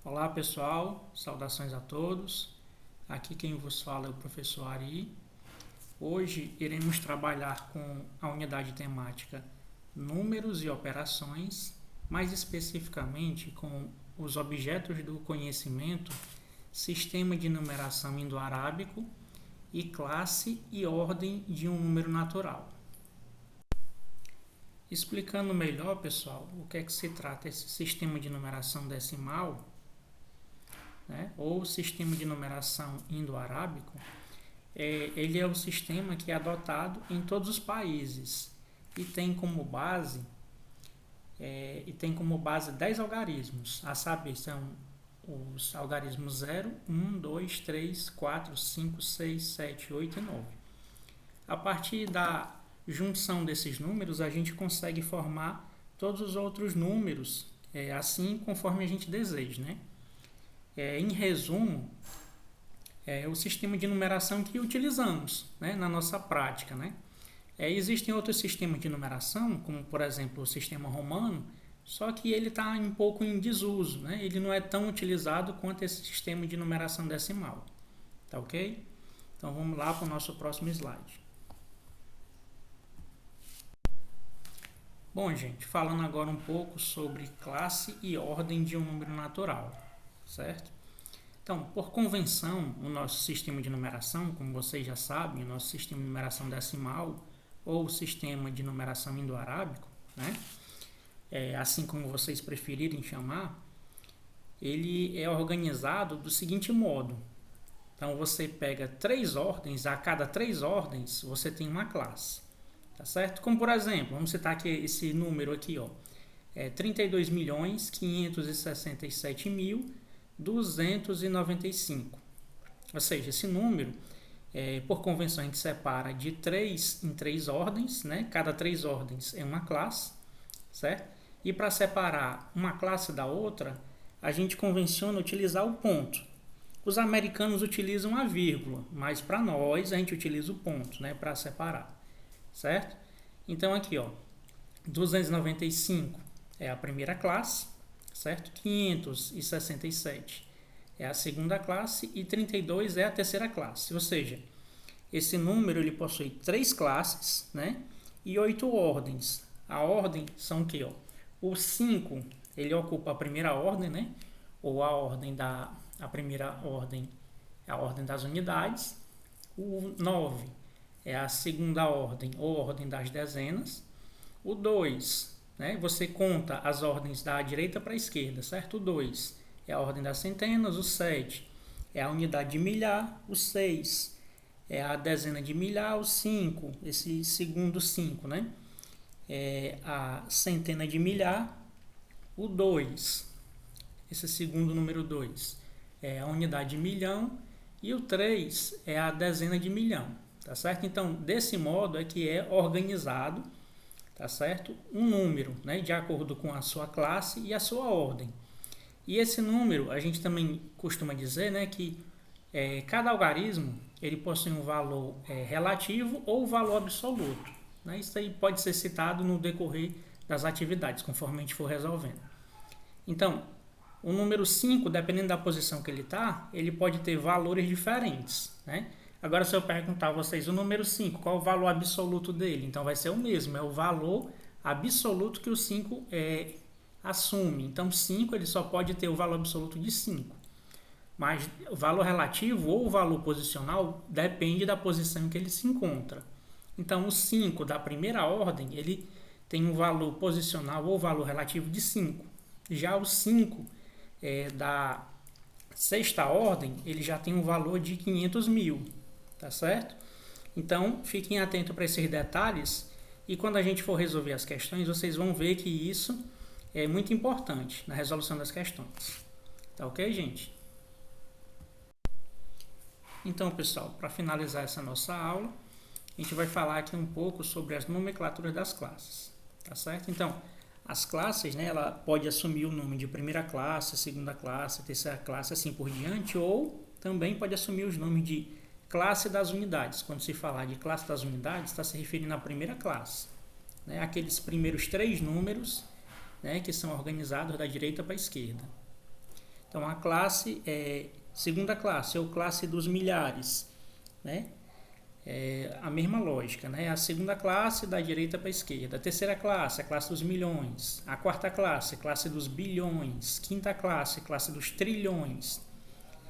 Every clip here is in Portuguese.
Olá pessoal, saudações a todos. Aqui quem vos fala é o professor Ari. Hoje iremos trabalhar com a unidade temática Números e Operações, mais especificamente com os objetos do conhecimento, sistema de numeração indo-arábico e classe e ordem de um número natural. Explicando melhor, pessoal, o que é que se trata esse sistema de numeração decimal, ou sistema de numeração indo-arábico, ele é o sistema que é adotado em todos os países e tem como base 10 algarismos, a saber, são os algarismos 0, 1, 2, 3, 4, 5, 6, 7, 8 e 9. A partir da junção desses números, a gente consegue formar todos os outros números, assim conforme a gente deseja, né? Em resumo, é o sistema de numeração que utilizamos, né, na nossa prática, né? Existem outros sistemas de numeração, como por exemplo o sistema romano, só que ele está um pouco em desuso, né? Ele não é tão utilizado quanto esse sistema de numeração decimal, tá ok? Então vamos lá para o nosso próximo slide. Bom, gente, falando agora um pouco sobre classe e ordem de um número natural, certo? Então, por convenção, o nosso sistema de numeração, como vocês já sabem, o nosso sistema de numeração decimal ou o sistema de numeração indo-arábico, né? Assim como vocês preferirem chamar, ele é organizado do seguinte modo. Então, você pega 3 ordens, a cada 3 ordens você tem uma classe. Tá certo? Como por exemplo, vamos citar aqui esse número aqui, ó, 32.567.295. Ou seja, esse número, por convenção, a gente separa de 3 em 3 ordens, né? Cada 3 ordens é uma classe, certo? E para separar uma classe da outra, a gente convenciona utilizar o ponto. Os americanos utilizam a vírgula, mas para nós a gente utiliza o ponto, né, para separar. Certo? Então aqui, ó, 295 é a primeira classe, certo? 567 é a segunda classe e 32 é a terceira classe. Ou seja, esse número ele possui 3 classes, né? E 8 ordens. A ordem são o que, ó? O 5, ele ocupa a primeira ordem, né? Ou a primeira ordem é a ordem das unidades. O 9 é a segunda ordem, ou ordem das dezenas. O 2, né, você conta as ordens da direita para a esquerda, certo? O 2 é a ordem das centenas. O 7 é a unidade de milhar. O 6 é a dezena de milhar. O 5, esse segundo 5, né, é a centena de milhar. O 2, esse segundo número 2, é a unidade de milhão. E o 3 é a dezena de milhão. Tá certo? Então, desse modo é que é organizado, tá certo? Um número, né, de acordo com a sua classe e a sua ordem. E esse número, a gente também costuma dizer, né, que cada algarismo ele possui um valor relativo ou valor absoluto, né? Isso aí pode ser citado no decorrer das atividades, conforme a gente for resolvendo. Então, o número 5, dependendo da posição que ele está, ele pode ter valores diferentes, né? Agora, se eu perguntar a vocês o número 5, qual o valor absoluto dele? Então, vai ser o mesmo, é o valor absoluto que o 5 assume. Então, 5 ele só pode ter o valor absoluto de 5. Mas o valor relativo ou o valor posicional depende da posição em que ele se encontra. Então, o 5 da primeira ordem, ele tem um valor posicional ou valor relativo de 5. Já o 5 da sexta ordem, ele já tem um valor de 500 mil. Tá certo? Então, fiquem atentos para esses detalhes e quando a gente for resolver as questões, vocês vão ver que isso é muito importante na resolução das questões. Tá ok, gente? Então, pessoal, para finalizar essa nossa aula, a gente vai falar aqui um pouco sobre as nomenclaturas das classes. Tá certo? Então, as classes, né, ela pode assumir o nome de primeira classe, segunda classe, terceira classe, assim por diante, ou também pode assumir os nomes de classe das unidades. Quando se falar de classe das unidades, está se referindo à primeira classe, né? Aqueles primeiros 3 números, né, que são organizados da direita para a esquerda. Então, a classe é segunda classe, ou classe dos milhares, né? É a mesma lógica, né? A segunda classe da direita para a esquerda. A terceira classe, a classe dos milhões. A quarta classe, a classe dos bilhões. Quinta classe, classe dos trilhões.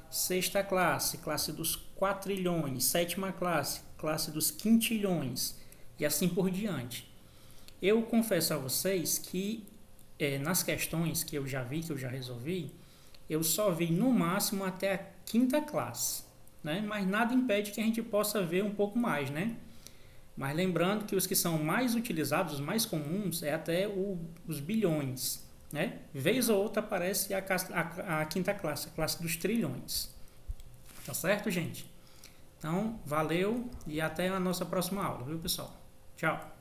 Sexta classe, classe dos quatrilhões. Sétima classe, classe dos quintilhões. E assim por diante. Eu confesso a vocês que nas questões que eu já vi, que eu já resolvi, eu só vi no máximo até a quinta classe, né? Mas nada impede que a gente possa ver um pouco mais, né? Mas lembrando que os que são mais utilizados, os mais comuns, é até os bilhões, né? Vez ou outra aparece a quinta classe, a classe dos trilhões. Tá certo, gente? Então, valeu e até a nossa próxima aula, viu, pessoal? Tchau!